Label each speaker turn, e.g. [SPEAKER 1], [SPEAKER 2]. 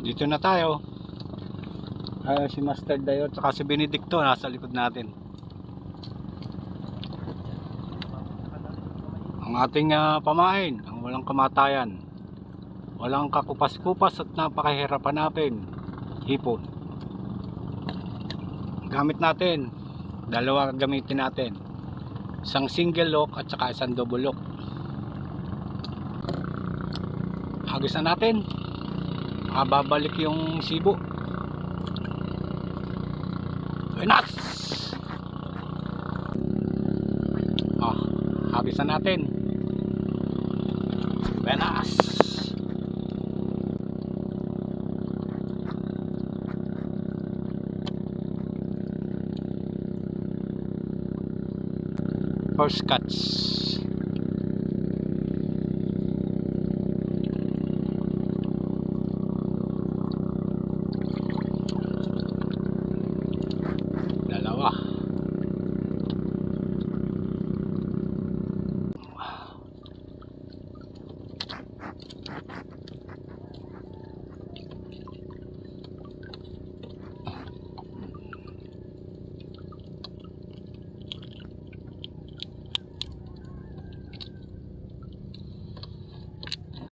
[SPEAKER 1] Dito na tayo. Si Master Dayo at saka si Benedicto nasa likod natin. Ang ating pamain, ang walang kamatayan, walang kakupas-kupas at napakahirapan natin, hipon. Gamit natin, dalawa gamitin natin, isang single lock at saka isang double lock. Hagisan natin, babalik yung sibo. Buenas! Hagisan natin. Buenas! First catch. Dalawa.